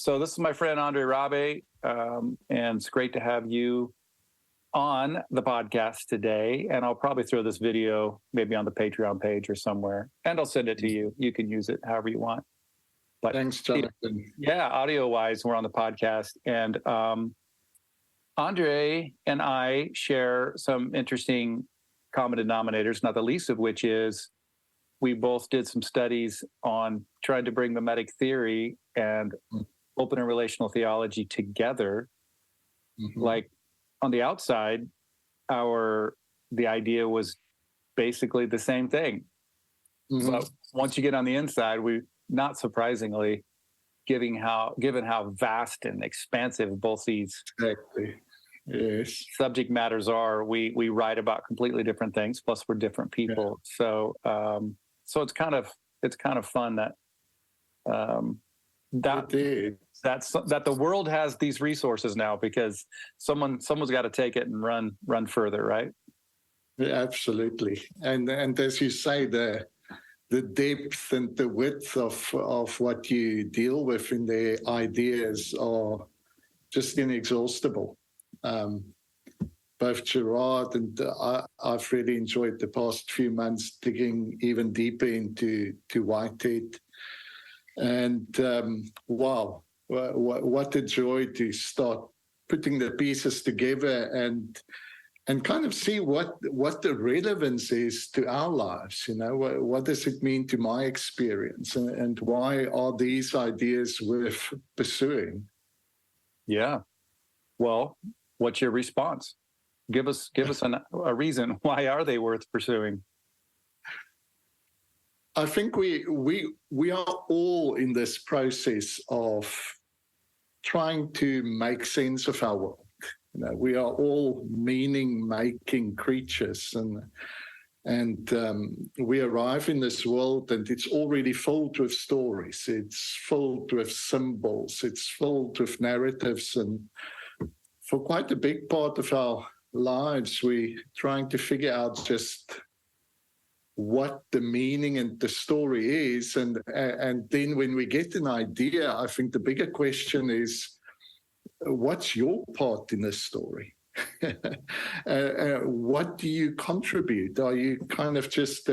So this is my friend Andre Rabe, and it's great to have you on the podcast today. And I'll probably throw this video maybe on the Patreon page or somewhere, and I'll send it to you. You can use it however you want. But thanks, Jonathan. Yeah, audio-wise, we're on the podcast, and Andre and I share some interesting common denominators, not the least of which is we both did some studies on trying to bring mimetic theory and open and relational theology together. Like on the outside, the idea was basically the same thing. But once you get on the inside, we, not surprisingly, given how vast and expansive both these subject matters are, we write about completely different things. Plus, we're different people, so it's kind of fun that that the world has these resources now, because someone's got to take it and run further, right? Yeah, absolutely. And as you say, the depth and the width of what you deal with in the ideas are just inexhaustible. Both Girard and I've really enjoyed the past few months digging even deeper into Whitehead. And wow, what a joy to start putting the pieces together and kind of see what the relevance is to our lives. You know, what does it mean to my experience, and why are these ideas worth pursuing? Yeah. Well, what's your response? Give us a reason. Why are they worth pursuing? I think we are all in this process of trying to make sense of our world. You know, we are all meaning-making creatures, and we arrive in this world, and it's already filled with stories. It's filled with symbols. It's filled with narratives, and for quite a big part of our lives, we're trying to figure out just what the meaning and the story is, and then when we get an idea, I think the bigger question is, what's your part in this story? What do you contribute? Are you kind of just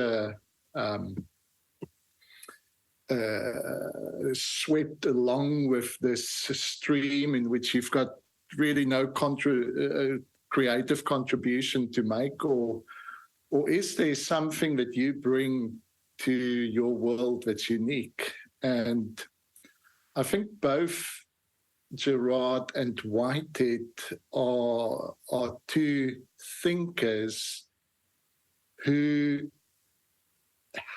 swept along with this stream in which you've got really no creative contribution to make, or is there something that you bring to your world that's unique? And I think both Girard and Whitehead are two thinkers who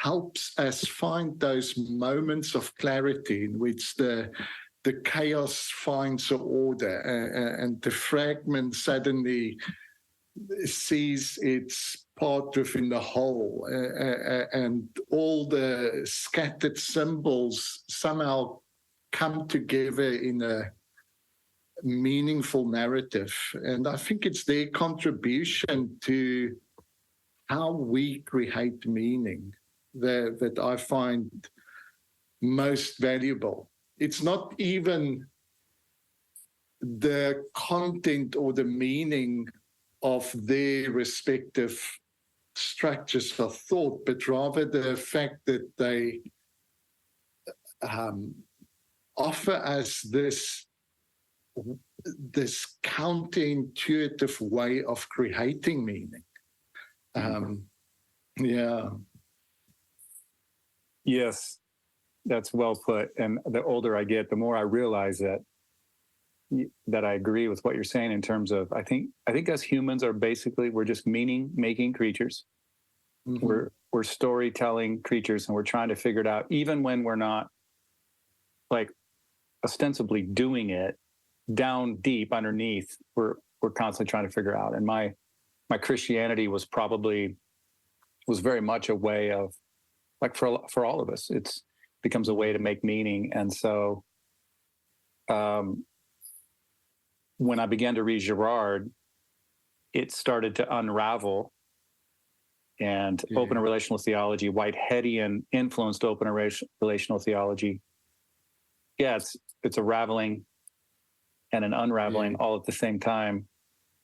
helps us find those moments of clarity in which the chaos finds an order, and the fragment suddenly sees its part within the whole, and all the scattered symbols somehow come together in a meaningful narrative. And I think it's their contribution to how we create meaning that I find most valuable. It's not even the content or the meaning of their respective structures of thought, but rather the fact that they offer us this counterintuitive way of creating meaning. Yes, that's well put. And the older I get, the more I realize that I agree with what you're saying in terms of, I think as humans we're just meaning-making creatures. We're storytelling creatures, and we're trying to figure it out, even when we're not like ostensibly doing it. Down deep underneath, we're constantly trying to figure out. And my Christianity was very much a way of, like, for all of us, it's becomes a way to make meaning. And so when I began to read Girard, it started to unravel, and open and relational theology, Whiteheadian influeed open and relational theology. Yeah, it's a raveling and an unraveling all at the same time.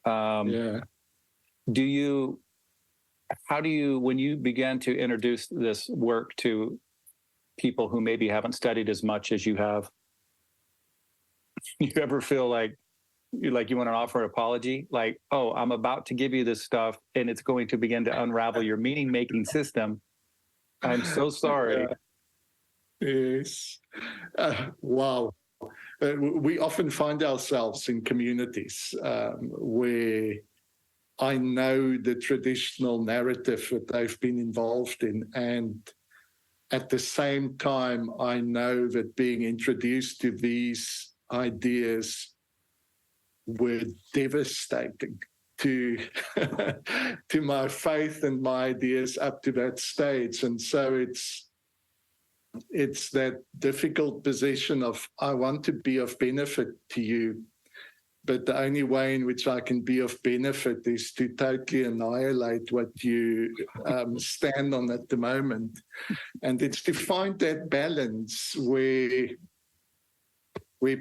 Yeah. How do you, when you began to introduce this work to people who maybe haven't studied as much as you have, you ever feel like you want to offer an apology? Like, oh, I'm about to give you this stuff and it's going to begin to unravel your meaning making system. I'm so sorry. Yes. Wow. We often find ourselves in communities where I know the traditional narrative that they've been involved in, and at the same time, I know that being introduced to these ideas were devastating to to my faith and my ideas up to that stage. And so it's that difficult position of, I want to be of benefit to you, but the only way in which I can be of benefit is to totally annihilate what you stand on at the moment. And it's to find that balance where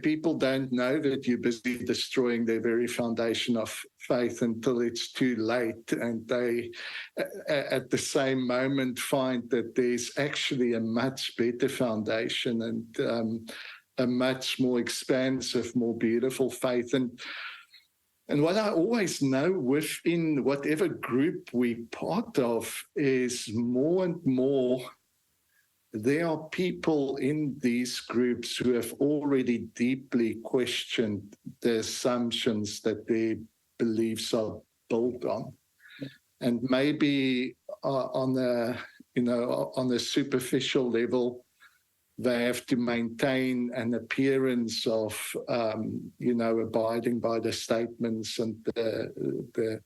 people don't know that you're busy destroying their very foundation of faith until it's too late. And they, at the same moment, find that there's actually a much better foundation and a much more expansive, more beautiful faith. And what I always know within whatever group we're part of is more and more there are people in these groups who have already deeply questioned the assumptions that their beliefs are built on. And maybe on a superficial level, they have to maintain an appearance of, abiding by the statements and the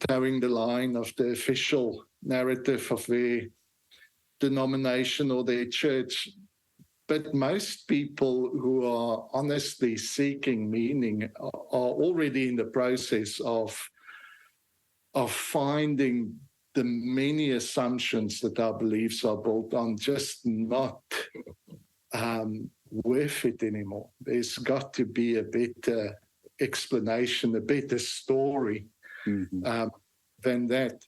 towing the line of the official narrative of their denomination or their church. But most people who are honestly seeking meaning are already in the process of finding the many assumptions that our beliefs are built on just not worth it anymore. There's got to be a better explanation, a better story than that.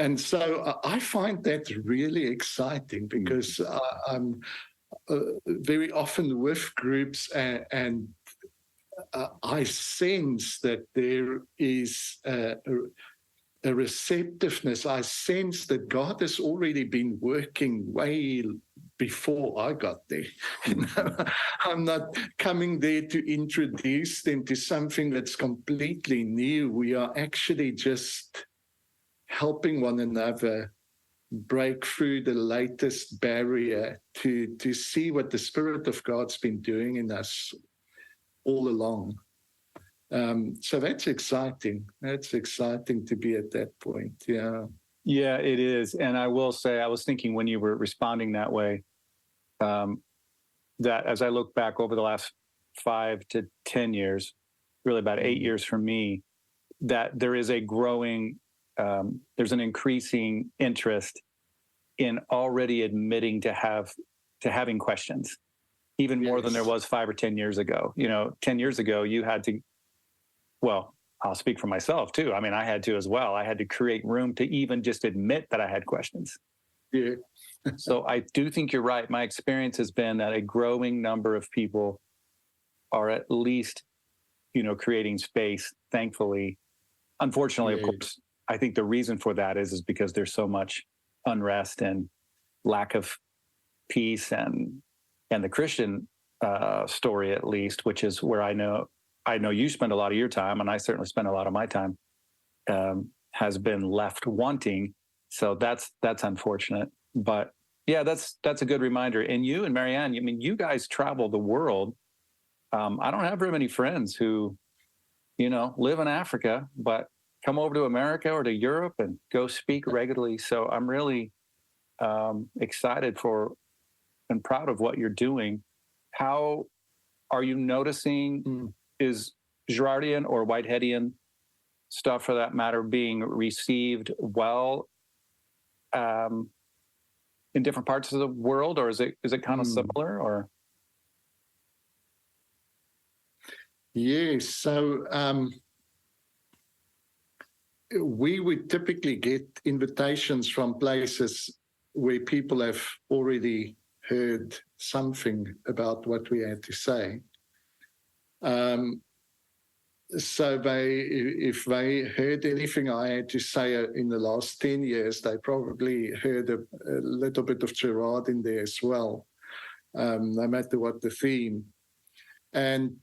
And so I find that really exciting because I'm very often with groups and I sense that there is a receptiveness. I sense that God has already been working way before I got there. I'm not coming there to introduce them to something that's completely new. We are actually just helping one another break through the latest barrier to see what the Spirit of God's been doing in us all along. So that's exciting. That's exciting to be at that point. Yeah. Yeah, it is. And I will say, I was thinking when you were responding that way, that as I look back over the last 5 to 10 years, really about 8 years for me, that there is a growing, there's an increasing interest in already admitting to having questions, even more than there was 5 or 10 years ago. 10 years ago, you had to, well, I'll speak for myself too. I mean, I had to as well. I had to create room to even just admit that I had questions. Yeah. So I do think you're right. My experience has been that a growing number of people are at least, creating space, thankfully. Unfortunately, of course, I think the reason for that is because there's so much unrest and lack of peace and the Christian story, at least, which is where I know you spend a lot of your time, and I certainly spend a lot of my time, has been left wanting. So that's unfortunate. But yeah, that's a good reminder. And you and Marianne, I mean, you guys travel the world. I don't have very many friends who, live in Africa, but come over to America or to Europe and go speak regularly. So I'm really excited for and proud of what you're doing. How are you noticing, is Girardian or Whiteheadian stuff, for that matter, being received well in different parts of the world, or is it kind of similar? Or Yes. So we would typically get invitations from places where people have already heard something about what we had to say. So if they heard anything I had to say in the last 10 years, they probably heard a little bit of Girard in there as well, no matter what the theme. And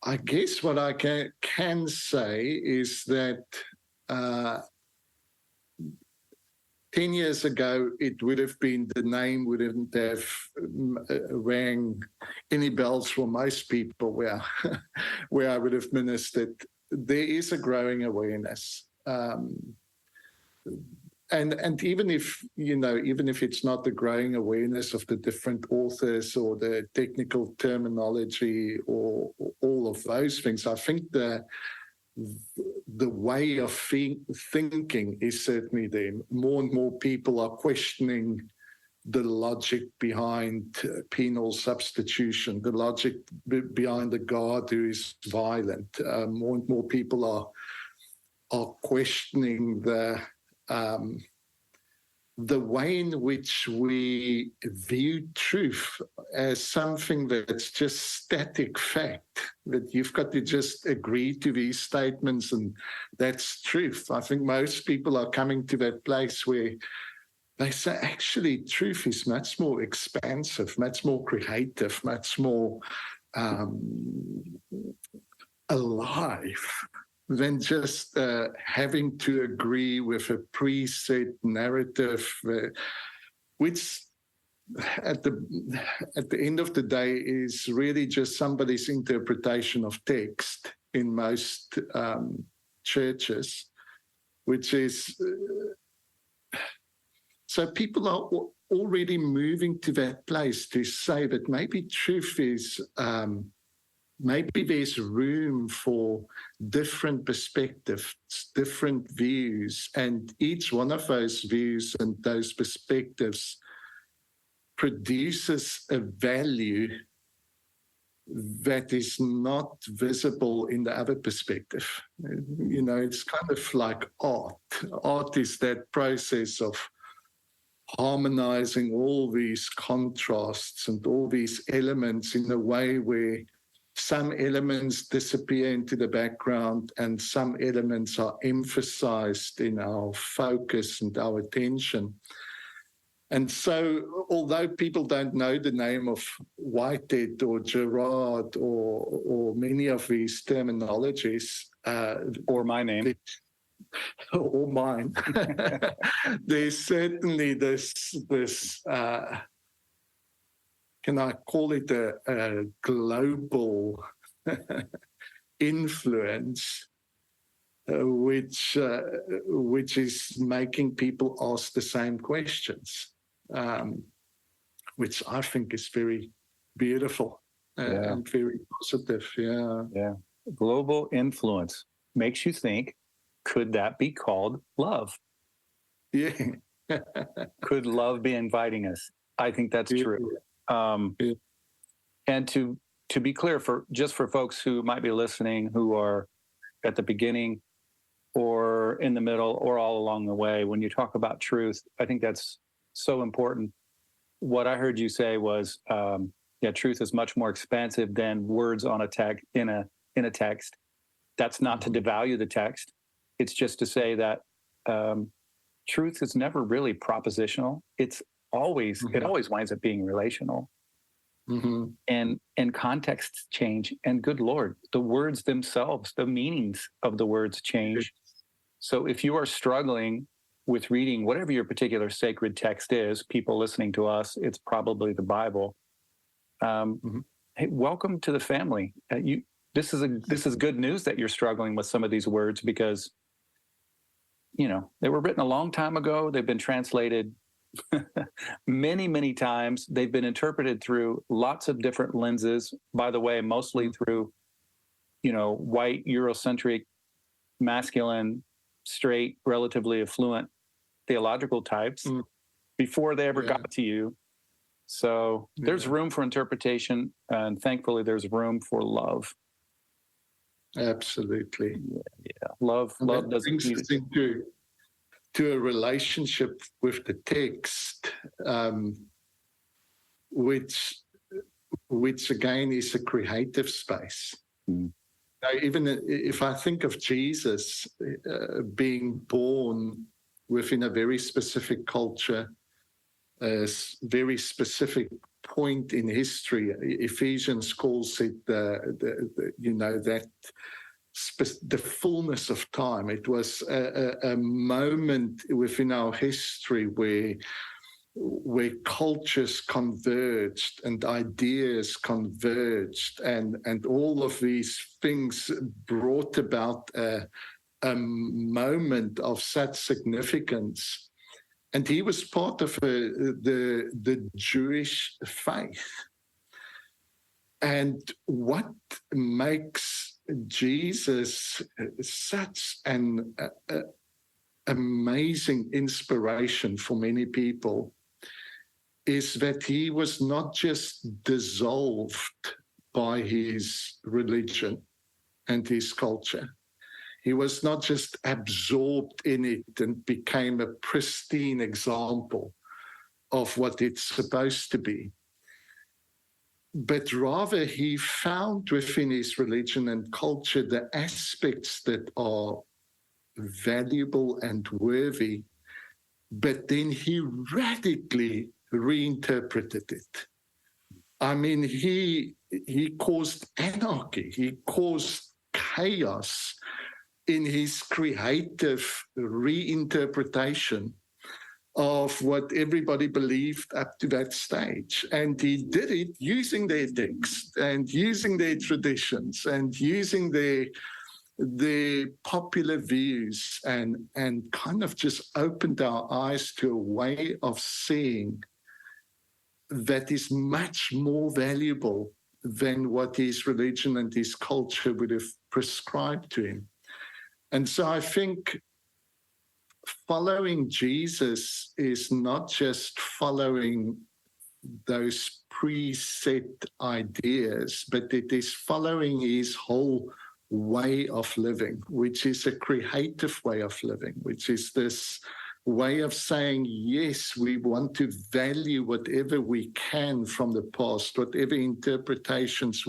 I guess what I can say is that 10 years ago, it would have been, the name wouldn't have rang any bells for most people where, where I would have ministered. There is a growing awareness. And even if, even if it's not the growing awareness of the different authors or the technical terminology or all of those things, I think the way of thinking is certainly there. More and more people are questioning the logic behind penal substitution, the logic behind the God who is violent. More and more people are questioning the way in which we view truth as something that's just static fact, that you've got to just agree to these statements and that's truth. I think most people are coming to that place where they say, actually, truth is much more expansive, much more creative, much more alive than just having to agree with a preset narrative, which at the end of the day is really just somebody's interpretation of text in most churches, which is so people are already moving to that place to say that maybe truth is maybe there's room for different perspectives, different views, and each one of those views and those perspectives produces a value that is not visible in the other perspective. It's kind of like art. Art is that process of harmonizing all these contrasts and all these elements in a way where some elements disappear into the background and some elements are emphasized in our focus and our attention. And so, although people don't know the name of Whitehead or Girard or many of these terminologies, or my name, or mine, there's certainly this can I call it a global influence, which is making people ask the same questions, which I think is very beautiful and very positive. Yeah. Global influence makes you think, could that be called love? Yeah. Could love be inviting us? I think that's true. And to be clear, for folks who might be listening, who are at the beginning or in the middle or all along the way, when you talk about truth, I think that's so important. What I heard you say was, truth is much more expansive than words on a text in a text. That's not to devalue the text. It's just to say that truth is never really propositional. It's always it always winds up being relational. And contexts change. And good Lord, the words themselves, the meanings of the words change. So if you are struggling with reading whatever your particular sacred text is, people listening to us, it's probably the Bible. Hey, welcome to the family. This is good news that you're struggling with some of these words, because they were written a long time ago. They've been translated many, many times. They've been interpreted through lots of different lenses, by the way, mostly through, white, Eurocentric, masculine, straight, relatively affluent theological types before they ever got to you. So there's room for interpretation, and thankfully there's room for love. Absolutely. Yeah. Love that doesn't brings us into a relationship with the text, which again is a creative space. Now, even if I think of Jesus being born within a very specific culture, a very specific point in history, Ephesians calls it the fullness of time. It was a moment within our history where cultures converged and ideas converged, and all of these things brought about a moment of such significance. And he was part of the Jewish faith. And what makes Jesus such an amazing inspiration for many people is that he was not just dissolved by his religion and his culture. He was not just absorbed in it and became a pristine example of what it's supposed to be. But rather, he found within his religion and culture the aspects that are valuable and worthy, but then he radically reinterpreted it. I mean, he caused anarchy, he caused chaos in his creative reinterpretation of what everybody believed up to that stage. And he did it using their text and using their traditions and using their popular views, and kind of just opened our eyes to a way of seeing that is much more valuable than what his religion and his culture would have prescribed to him. And so I think following Jesus is not just following those preset ideas, but it is following his whole way of living, which is a creative way of living, which is this way of saying, yes, we want to value whatever we can from the past, whatever interpretations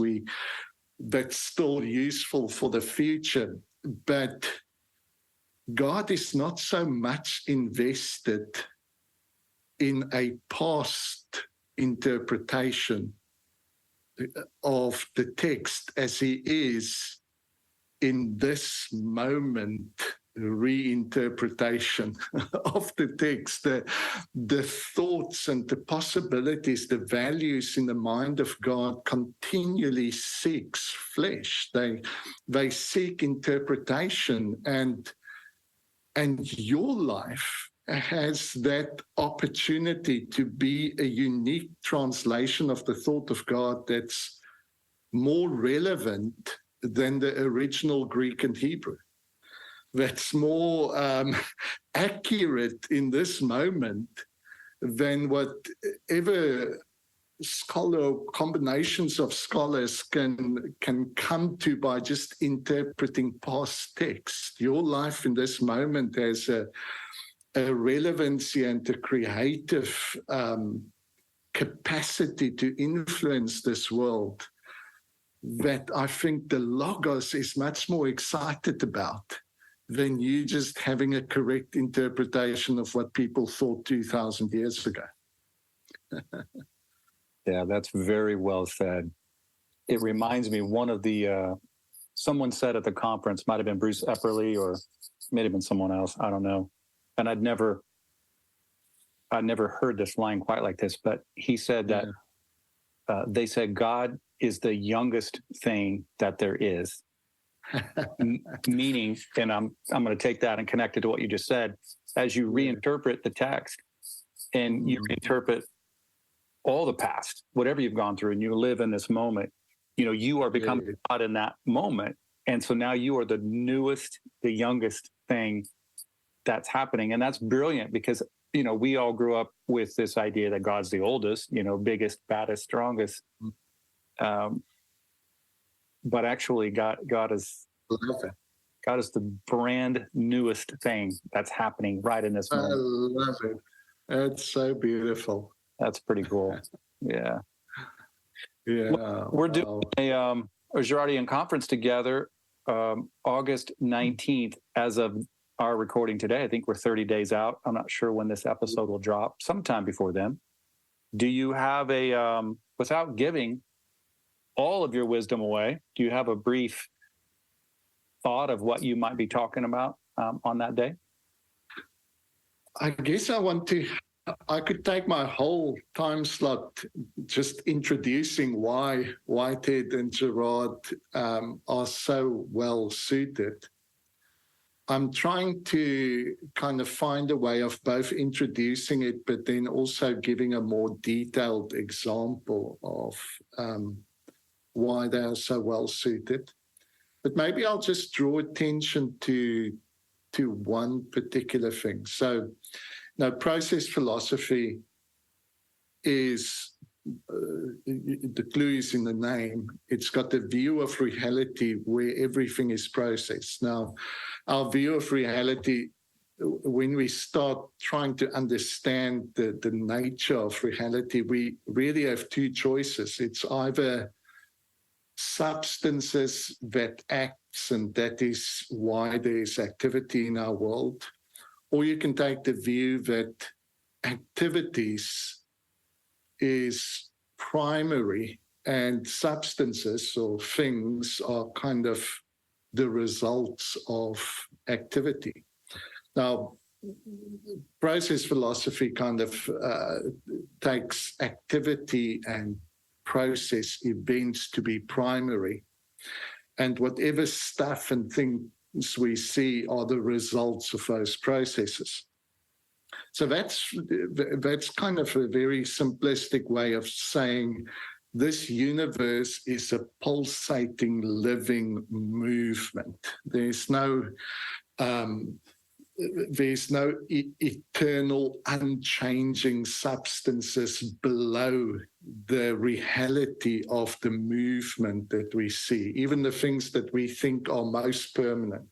that's still useful for the future. But God is not so much invested in a past interpretation of the text as he is in this moment reinterpretation of the text, the thoughts and the possibilities, the values in the mind of God continually seeks flesh. They seek interpretation, and your life has that opportunity to be a unique translation of the thought of God that's more relevant than the original Greek and Hebrew. That's more accurate in this moment than whatever scholar or combinations of scholars can come to by just interpreting past text. Your life in this moment has a relevancy and a creative capacity to influence this world that I think the Logos is much more excited about than you just having a correct interpretation of what people thought 2,000 years ago. Yeah, that's very well said. It reminds me, one of the, someone said at the conference, might have been Bruce Epperly or may have been someone else, I don't know. And I'd never heard this line quite like this, but he said that they said God is the youngest thing that there is. Meaning, and I'm going to take that and connect it to what you just said, as you reinterpret the text and you reinterpret all the past, whatever you've gone through, and you live in this moment, you are becoming God in that moment. And so now you are the newest, the youngest thing that's happening. And that's brilliant, because we all grew up with this idea that God's the oldest, biggest, baddest, strongest. But actually, God is the brand newest thing that's happening right in this moment. I love it. It's so beautiful. That's pretty cool. Yeah. Yeah. We're doing a Girardian conference together August 19th. As of our recording today, I think we're 30 days out. I'm not sure when this episode will drop, sometime before then. Do you have without giving all of your wisdom away, do you have a brief thought of what you might be talking about on that day? I guess I could take my whole time slot just introducing why Whitehead and Girard are so well suited. I'm trying to kind of find a way of both introducing it, but then also giving a more detailed example of why they are so well suited. But maybe I'll just draw attention to one particular thing. So, process philosophy is, the clue is in the name. It's got a view of reality where everything is processed. Now, our view of reality, when we start trying to understand the nature of reality, we really have two choices. It's either substances that acts, and that is why there's activity in our world, or you can take the view that activities is primary and substances or things are kind of the results of activity. Now, process philosophy kind of takes activity and process events to be primary, and whatever stuff and things we see are the results of those processes. So that's kind of a very simplistic way of saying this universe is a pulsating, living movement. There's no eternal, unchanging substances below the reality of the movement that we see, even the things that we think are most permanent.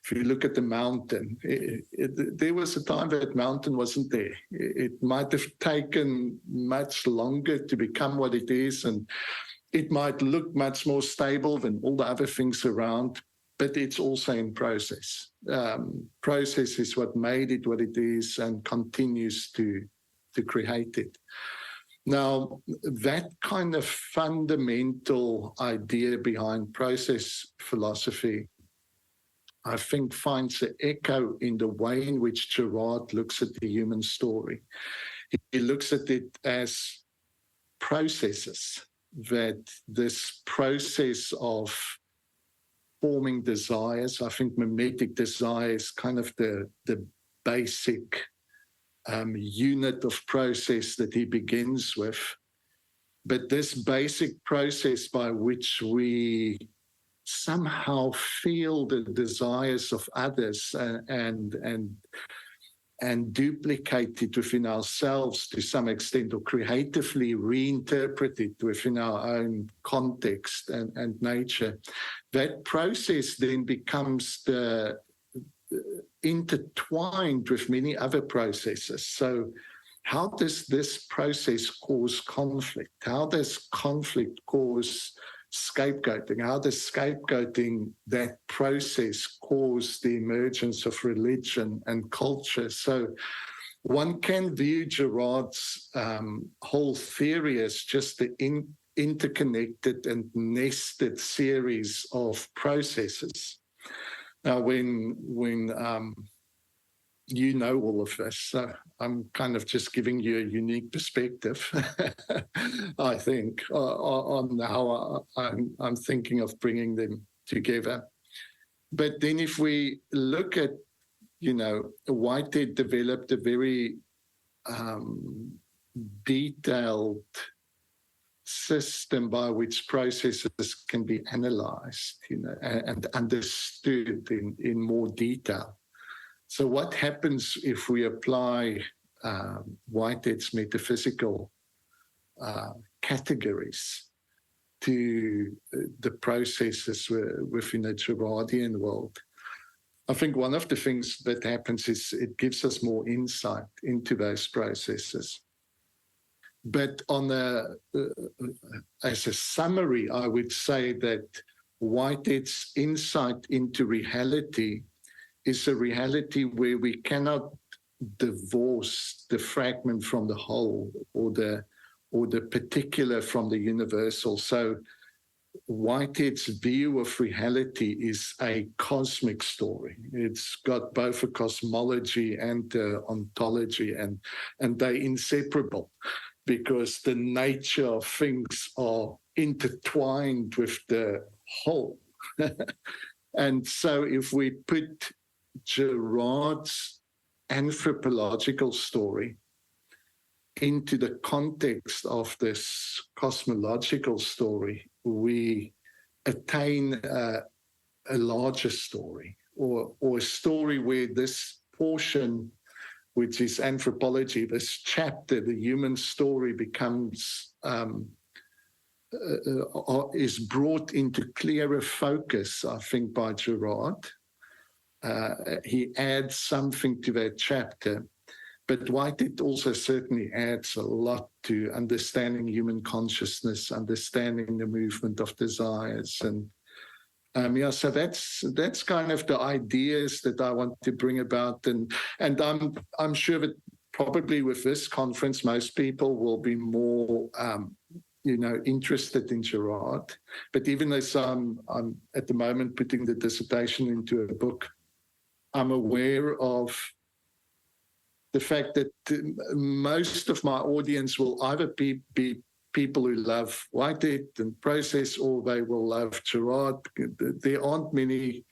If you look at the mountain, there was a time that mountain wasn't there. It might have taken much longer to become what it is, and it might look much more stable than all the other things around, but it's also in process. Process is what made it what it is and continues to create it. Now, that kind of fundamental idea behind process philosophy, I think, finds an echo in the way in which Girard looks at the human story. He looks at it as processes, that this process of forming desires, I think mimetic desire is kind of the basic unit of process that he begins with. But this basic process by which we somehow feel the desires of others and duplicate it within ourselves to some extent, or creatively reinterpret it within our own context and nature. That process then becomes intertwined with many other processes. So how does this process cause conflict? How does conflict cause scapegoating? How does scapegoating, that process, cause the emergence of religion and culture? So one can view Girard's whole theory as just the interconnected and nested series of processes. Now, when you know all of this, so I'm kind of just giving you a unique perspective, I think, on how I'm thinking of bringing them together. But then if we look at, Whitehead developed a very detailed system by which processes can be analyzed, and understood in more detail. So what happens if we apply Whitehead's metaphysical categories to the processes within the Girardian world. I think one of the things that happens is it gives us more insight into those processes. But as a summary, I would say that Whitehead's insight into reality is a reality where we cannot divorce the fragment from the whole, or the particular from the universal. So Whitehead's view of reality is a cosmic story. It's got both a cosmology and ontology, and they're inseparable because the nature of things are intertwined with the whole. And so if we put Girard's anthropological story into the context of this cosmological story, we attain a larger story, or a story where this portion, which is anthropology, this chapter, the human story, becomes is brought into clearer focus, I think, by Girard. He adds something to that chapter. But Whitehead also certainly adds a lot to understanding human consciousness, understanding the movement of desires. And so that's kind of the ideas that I want to bring about. And I'm sure that probably with this conference, most people will be more interested in Girard. But even though I'm at the moment putting the dissertation into a book, I'm aware of the fact that most of my audience will either be people who love Whitehead and process, or they will love Girard. There aren't many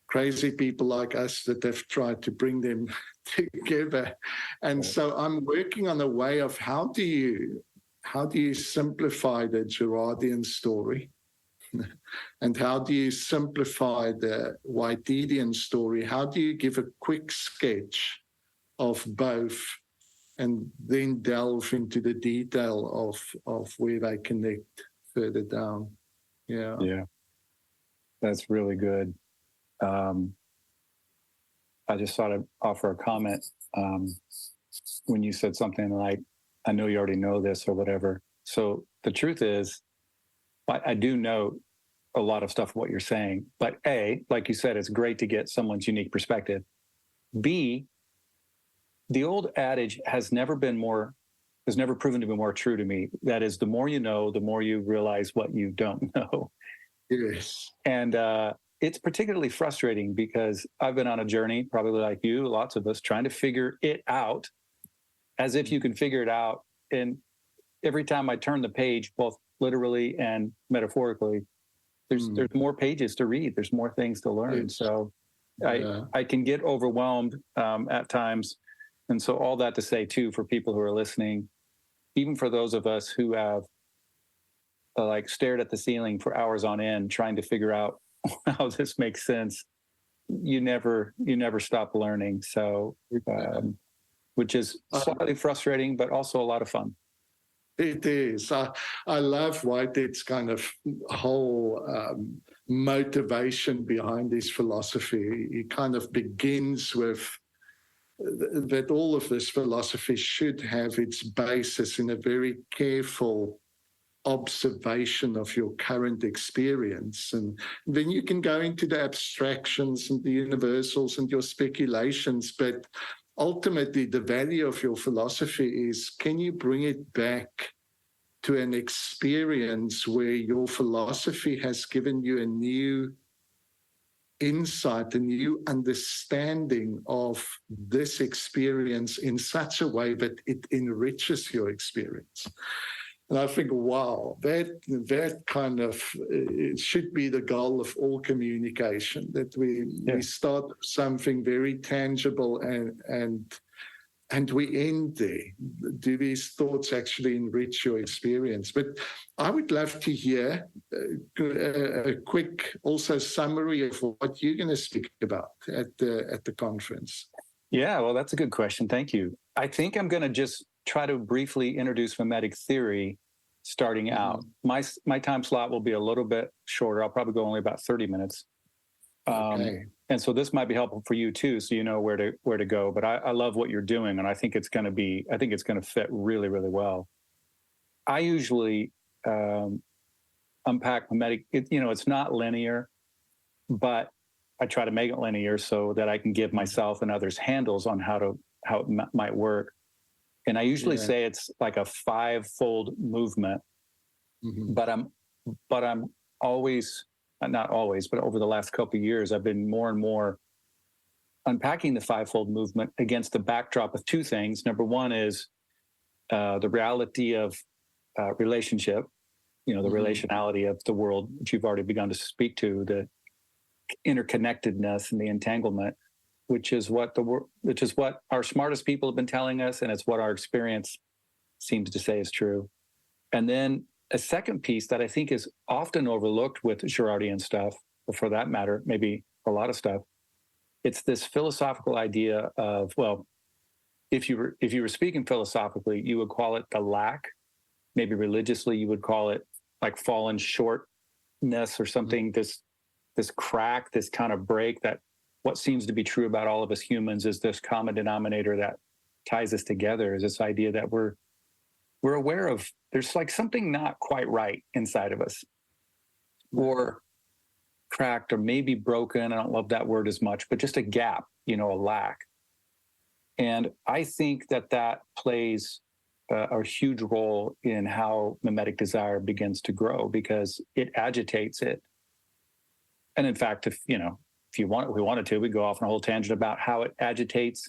crazy people like us that have tried to bring them together. And so I'm working on a way of how do you simplify the Girardian story? And how do you simplify the Whiteheadian story? How do you give a quick sketch of both, and then delve into the detail of where they connect further down? Yeah, that's really good. I just thought I'd offer a comment when you said something like, I know you already know this or whatever. So the truth is, I do know a lot of stuff what you're saying, but A, like you said, it's great to get someone's unique perspective. B, the old adage has never proven to be more true to me. That is, the more you know, the more you realize what you don't know. Yes. And it's particularly frustrating because I've been on a journey, probably like you, lots of us, trying to figure it out as if you can figure it out. And every time I turn the page, both literally and metaphorically, there's more pages to read. There's more things to learn. Yes. So I can get overwhelmed at times. And so all that to say, too, for people who are listening, even for those of us who have stared at the ceiling for hours on end, trying to figure out how this makes sense, you never stop learning. So, which is slightly frustrating, but also a lot of fun. It is. I love Whitehead's kind of whole motivation behind his philosophy. He kind of begins with that all of this philosophy should have its basis in a very careful observation of your current experience. And then you can go into the abstractions and the universals and your speculations, but ultimately the value of your philosophy is, can you bring it back to an experience where your philosophy has given you a new insight, a new understanding of this experience in such a way that it enriches your experience. And I think, wow, that kind of it should be the goal of all communication, that we start something very tangible and we end there. Do these thoughts actually enrich your experience? But I would love to hear a quick also summary of what you're going to speak about at the conference. Yeah, well, that's a good question. Thank you. I think I'm going to just try to briefly introduce mimetic theory starting out. My time slot will be a little bit shorter. I'll probably go only about 30 minutes. Okay. And so this might be helpful for you too, so you know where to go. But I love what you're doing, and I think it's going to fit really, really well. I usually unpack mimetic. It's not linear, but I try to make it linear so that I can give myself and others handles on how it might work. And I usually say it's like a 5-fold movement, but I'm always, not always, but over the last couple of years, I've been more and more unpacking the 5-fold movement against the backdrop of two things. Number one is the reality of relationship, the relationality of the world, which you've already begun to speak to, the interconnectedness and the entanglement, which is what our smartest people have been telling us, and it's what our experience seems to say is true. And then a second piece that I think is often overlooked with Girardian stuff, or for that matter, maybe a lot of stuff, it's this philosophical idea of, well, if you were speaking philosophically, you would call it the lack. Maybe religiously, you would call it like fallen shortness or something. This crack, this kind of break, that what seems to be true about all of us humans is this common denominator that ties us together, is this idea that we're aware of there's like something not quite right inside of us, or cracked, or maybe broken. I don't love that word as much, but just a gap, a lack. And I think that plays a huge role in how mimetic desire begins to grow, because it agitates it. And in fact, if we wanted to, we'd go off on a whole tangent about how it agitates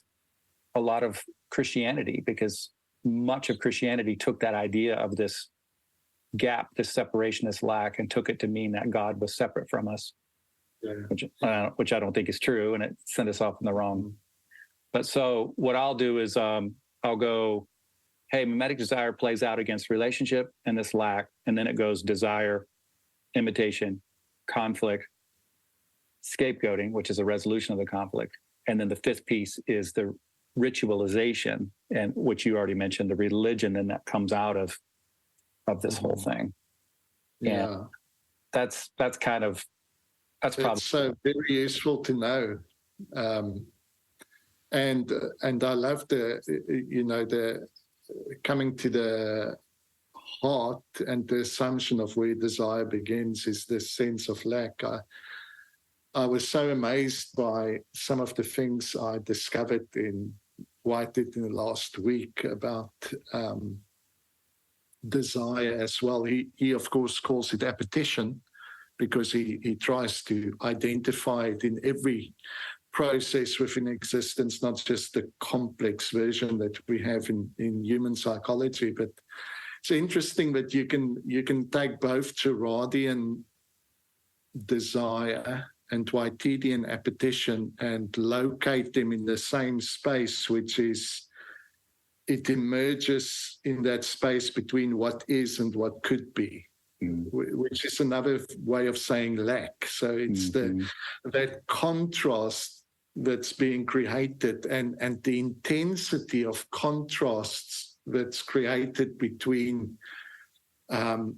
a lot of Christianity, because much of Christianity took that idea of this gap, this separation, this lack, and took it to mean that God was separate from us, which I don't think is true, and it sent us off in the wrong. But so what I'll do is I'll go, hey, mimetic desire plays out against relationship and this lack, and then it goes desire, imitation, conflict, scapegoating, which is a resolution of the conflict. And then the fifth piece is the ritualization, and which you already mentioned, the religion, and that comes out of this whole thing. Yeah. And that's probably so very useful to know. And I love the coming to the heart, and the assumption of where desire begins is this sense of lack. I was so amazed by some of the things I discovered in Whited in the last week about desire as well. He of course calls it appetition, because he tries to identify it in every process within existence, not just the complex version that we have in human psychology. But it's interesting that you can take both Girardian desire and Whitedian appetition and locate them in the same space, which is, it emerges in that space between what is and what could be, which is another way of saying lack. So it's that contrast that's being created, and the intensity of contrasts that's created between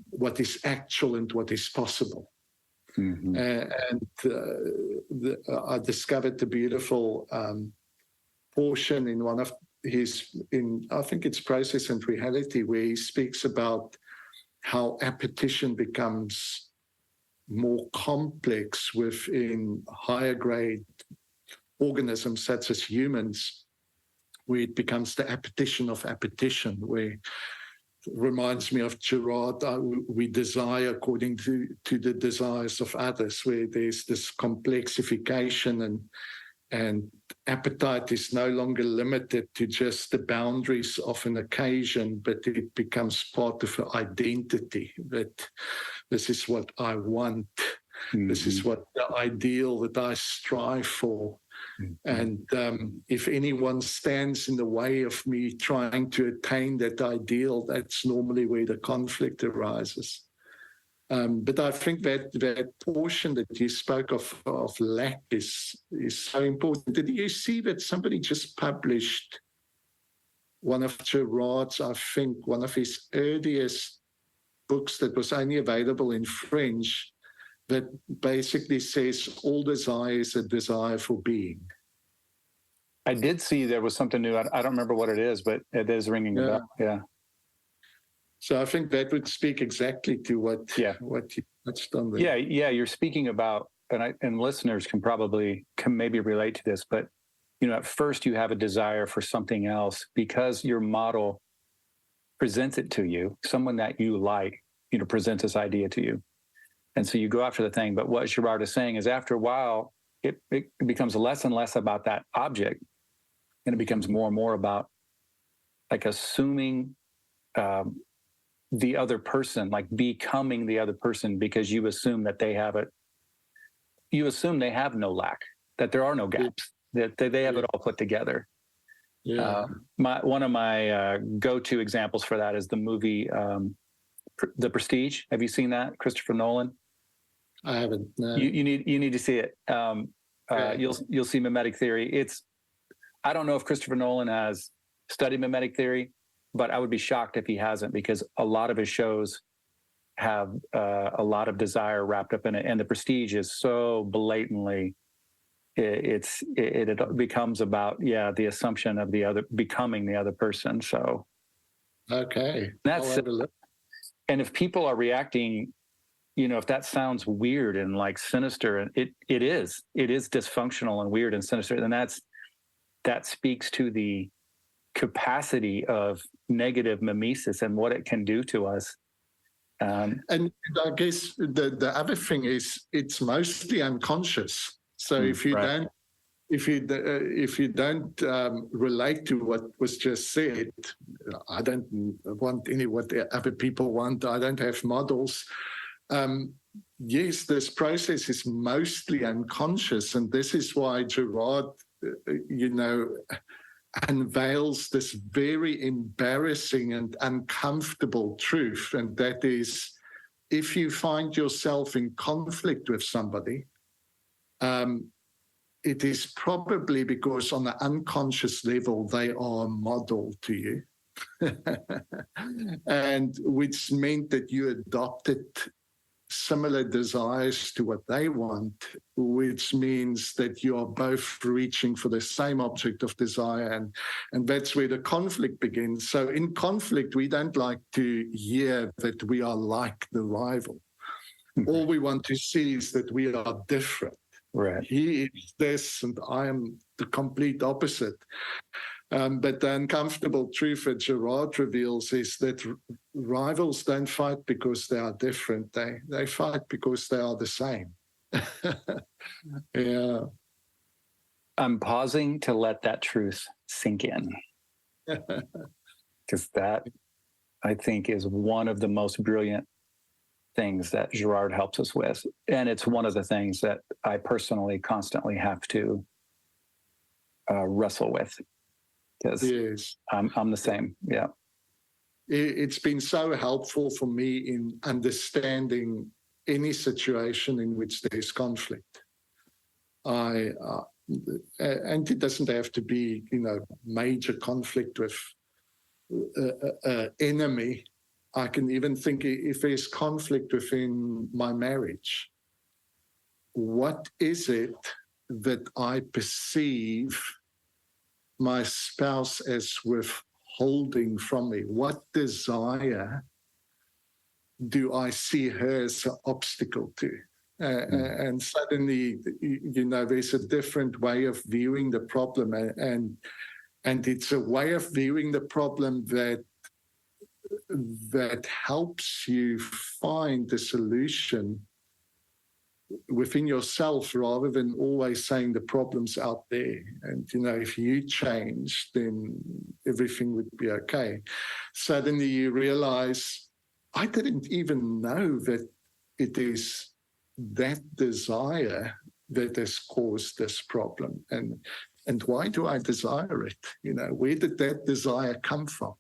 what is actual and what is possible. I discovered the beautiful portion in one of I think it's Process and Reality, where he speaks about how appetition becomes more complex within higher grade organisms such as humans, where it becomes the appetition of appetition, where reminds me of Girard, we desire according to the desires of others, where there's this complexification, and appetite is no longer limited to just the boundaries of an occasion, but it becomes part of an identity, that this is what I want, this is what the ideal that I strive for. And if anyone stands in the way of me trying to attain that ideal, that's normally where the conflict arises. But I think that portion that you spoke of lack is so important. Did you see that somebody just published one of Girard's, I think, one of his earliest books that was only available in French, that basically says all desire is a desire for being. I did see there was something new. I don't remember what it is, but it is ringing a bell. Yeah. So I think that would speak exactly to what you touched on there. Yeah. You're speaking about, and listeners can maybe relate to this, but at first you have a desire for something else because your model presents it to you. Someone that you like, presents this idea to you, and so you go after the thing. But what Girard is saying is, after a while, it becomes less and less about that object, and it becomes more and more about like assuming the other person, like becoming the other person, because you assume that they have it. You assume they have no lack, that there are no gaps, that they have it all put together. Yeah. One of my go-to examples for that is the movie The Prestige. Have you seen that, Christopher Nolan? I haven't. No. You need to see it. You'll see mimetic theory. I don't know if Christopher Nolan has studied mimetic theory, but I would be shocked if he hasn't, because a lot of his shows have a lot of desire wrapped up in it, and The Prestige is so blatantly. It becomes about the assumption of the other becoming the other person. So okay, that's and if people are reacting, if that sounds weird and like sinister, and it is dysfunctional and weird and sinister, then that speaks to the capacity of negative mimesis and what it can do to us. And I guess the other thing is it's mostly unconscious. So if you don't relate to what was just said, I don't want what other people want. I don't have models. Yes, this process is mostly unconscious, and this is why Girard, unveils this very embarrassing and uncomfortable truth, and that is, if you find yourself in conflict with somebody, it is probably because on an unconscious level they are a model to you, and which meant that you adopted similar desires to what they want, which means that you are both reaching for the same object of desire, and that's where the conflict begins. So in conflict, we don't like to hear that we are like the rival. All we want to see is that we are different. Right. He is this and I am the complete opposite. But the uncomfortable truth that Girard reveals is that rivals don't fight because they are different. They fight because they are the same. Yeah. I'm pausing to let that truth sink in. Because that, I think, is one of the most brilliant things that Girard helps us with. And it's one of the things that I personally constantly have to wrestle with. Because yes. I'm the same. Yeah. It's been so helpful for me in understanding any situation in which there is conflict. And it doesn't have to be, major conflict with an enemy. I can even think if there's conflict within my marriage, what is it that I perceive my spouse as withholding from me? What desire do I see her as an obstacle to? And suddenly, there's a different way of viewing the problem, and it's a way of viewing the problem that helps you find the solution within yourself, rather than always saying the problem's out there. And, if you change, then everything would be okay. Suddenly you realize, I didn't even know that it is that desire that has caused this problem. And why do I desire it? Where did that desire come from?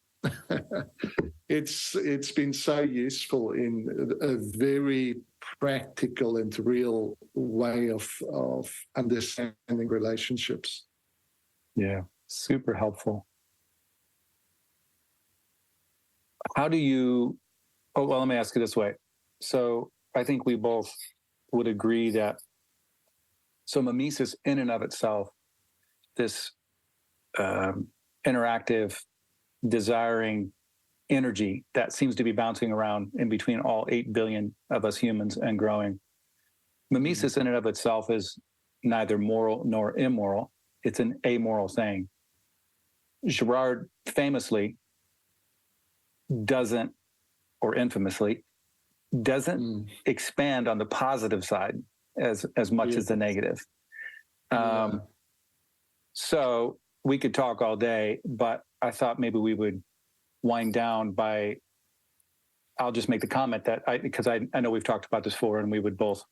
It's been so useful in a very practical and real way of understanding relationships. Yeah, super helpful. How do you, oh, well, let me ask you this way. So I think we both would agree that, so mimesis in and of itself, this interactive, desiring energy that seems to be bouncing around in between all 8 billion of us humans and growing. Mimesis in and of itself is neither moral nor immoral. It's an amoral thing. Girard famously doesn't, or infamously, doesn't expand on the positive side as much as the negative. So we could talk all day, but I thought maybe we would wind down by, I'll just make the comment that because I know we've talked about this before and we would both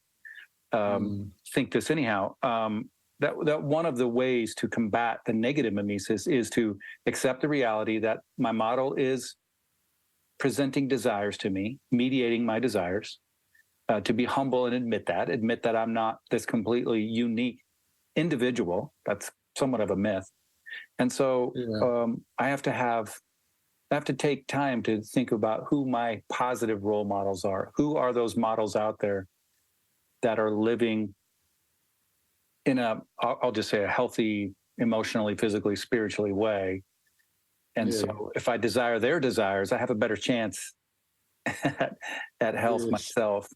think this anyhow, that one of the ways to combat the negative mimesis is to accept the reality that my model is presenting desires to me, mediating my desires, to be humble and admit that I'm not this completely unique individual. That's somewhat of a myth. And so I have to take time to think about who my positive role models are. Who are those models out there that are living in I'll just say a healthy, emotionally, physically, spiritually way. And so if I desire their desires, I have a better chance at health myself.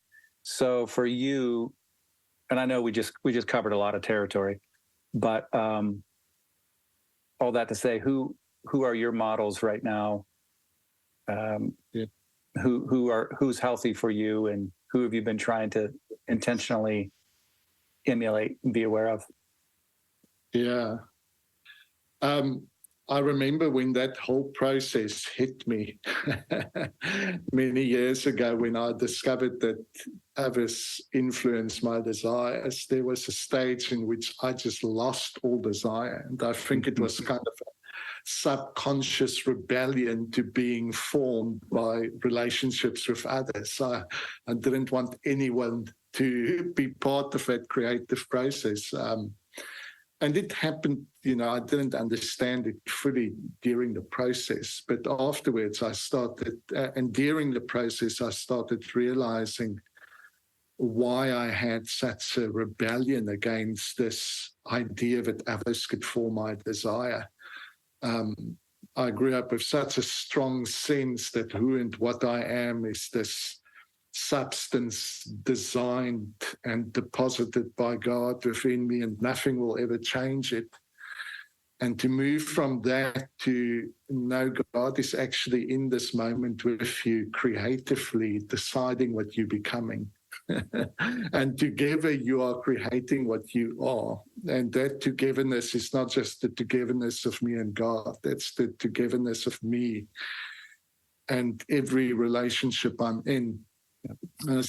So for you, and I know we just covered a lot of territory, but all that to say, who are your models right now? Who's healthy for you, and who have you been trying to intentionally emulate and be aware of? Yeah. I remember when that whole process hit me many years ago, when I discovered that others influence my desires. There was a stage in which I just lost all desire. And I think it was kind of a subconscious rebellion to being formed by relationships with others. I didn't want anyone to be part of that creative process. And it happened, I didn't understand it fully during the process. But afterwards, and during the process, I started realizing why I had such a rebellion against this idea that others could form my desire. I grew up with such a strong sense that who and what I am is this substance designed and deposited by God within me, and nothing will ever change it. And to move from that to know God is actually in this moment with you, creatively deciding what you're becoming. And together you are creating what you are. And that togetherness is not just the togetherness of me and God, that's the togetherness of me and every relationship I'm in. I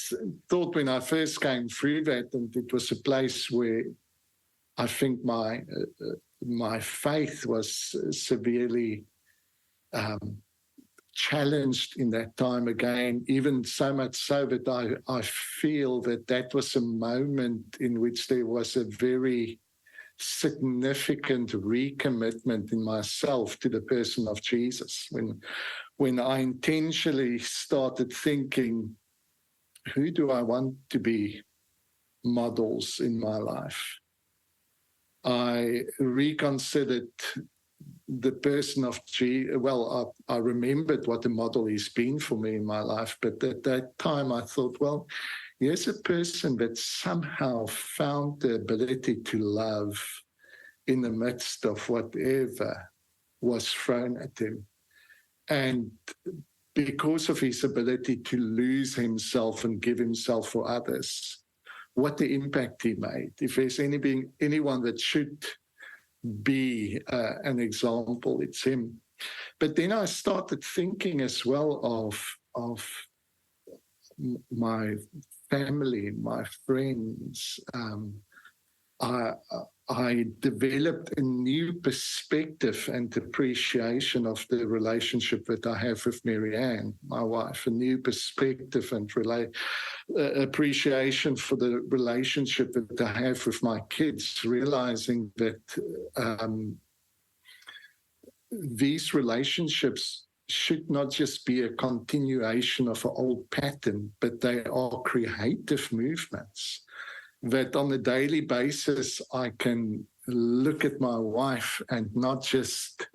thought when I first came through that, and it was a place where I think my faith was severely challenged in that time again, even so much so that I feel that was a moment in which there was a very significant recommitment in myself to the person of Jesus. When I intentionally started thinking, who do I want to be models in my life? I reconsidered the person of Jesus. Well, I remembered what the model has been for me in my life, but at that time I thought, well, here's a person that somehow found the ability to love in the midst of whatever was thrown at him. And because of his ability to lose himself and give himself for others, what the impact he made. If there's anyone that should be an example, it's him. But then I started thinking as well of my family, my friends. I developed a new perspective and appreciation of the relationship that I have with Marianne, my wife, a new perspective and appreciation for the relationship that I have with my kids, realizing that these relationships should not just be a continuation of an old pattern, but they are creative movements. That on a daily basis, I can look at my wife and not just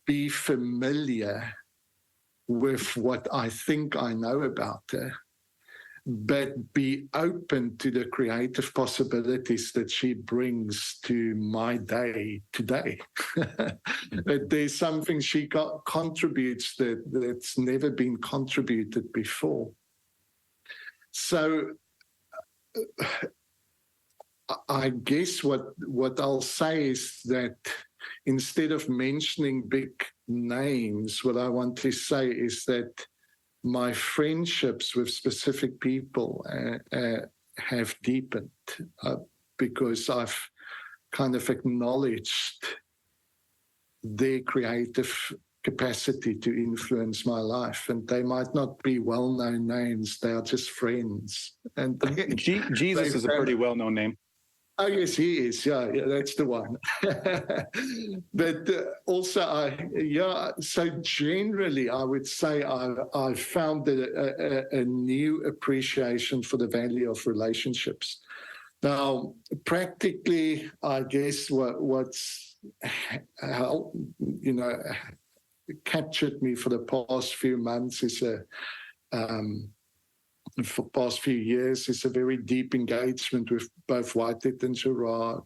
be familiar with what I think I know about her, but be open to the creative possibilities that she brings to my day today. That there's something she contributes that's never been contributed before. So I guess what I'll say is that instead of mentioning big names, what I want to say is that my friendships with specific people have deepened because I've kind of acknowledged their creative capacity to influence my life. And they might not be well-known names, they are just friends. And Jesus is a pretty well-known name. Oh, yes, he is. Yeah, that's the one. But also, so generally, I would say I found a new appreciation for the value of relationships. Now, practically, I guess what's captured me for the past few months is for the past few years is a very deep engagement with both Whitehead and Girard.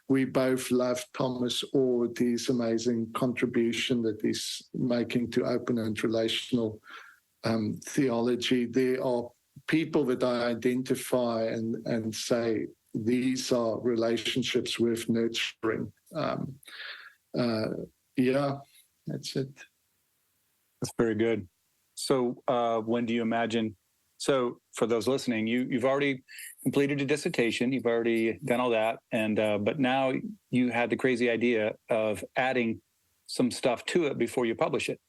We both love Thomas Ord, his amazing contribution that he's making to open and relational theology. There are people that I identify and say these are relationships worth nurturing. That's it. That's very good. So when do you imagine? So for those listening, you've already completed a dissertation, you've already done all that, and but now you had the crazy idea of adding some stuff to it before you publish it.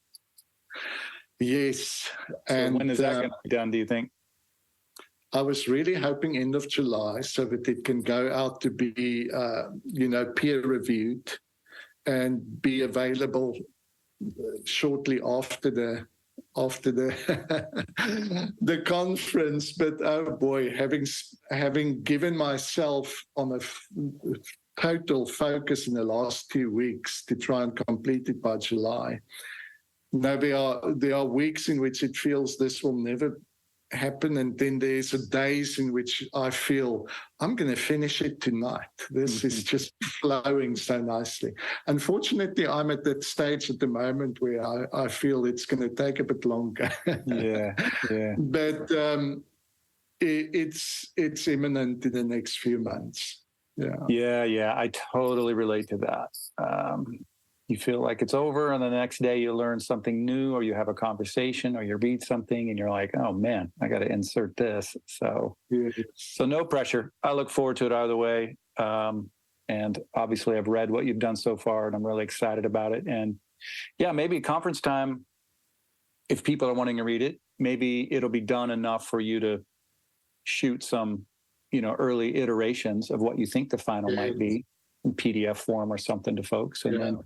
Yes. So and when is that going to be done, do you think? I was really hoping end of July so that it can go out to be, peer-reviewed and be available shortly after the the conference. But oh boy, having given myself on a total focus in the last 2 weeks to try and complete it by July. Now there are weeks in which it feels this will never happen, and then there's days in which I feel I'm going to finish it tonight. This is just flowing so nicely. Unfortunately, I'm at that stage at the moment where I feel it's going to take a bit longer. Yeah. But it's imminent in the next few months. Yeah. I totally relate to that. You feel like it's over, and the next day you learn something new, or you have a conversation, or you read something, and you're like, "Oh man, I got to insert this." So no pressure. I look forward to it either way. And obviously, I've read what you've done so far, and I'm really excited about it. And yeah, maybe conference time, if people are wanting to read it, maybe it'll be done enough for you to shoot some, early iterations of what you think the final might be in PDF form or something to folks, and then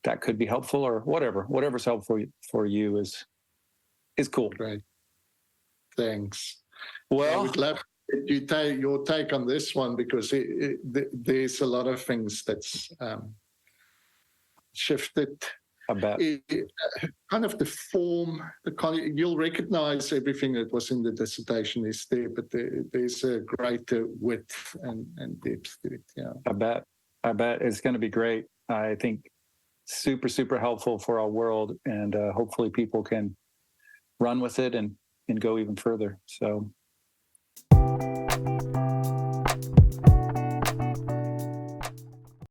that could be helpful, or whatever's helpful for you is cool. Great. Thanks. Well, I would love your take on this one, because there's a lot of things that's shifted. I bet. Kind of the form, you'll recognize everything that was in the dissertation is there, but there's a greater width and depth to it. Yeah. I bet it's going to be great. I think super, super helpful for our world, and hopefully people can run with it and go even further. So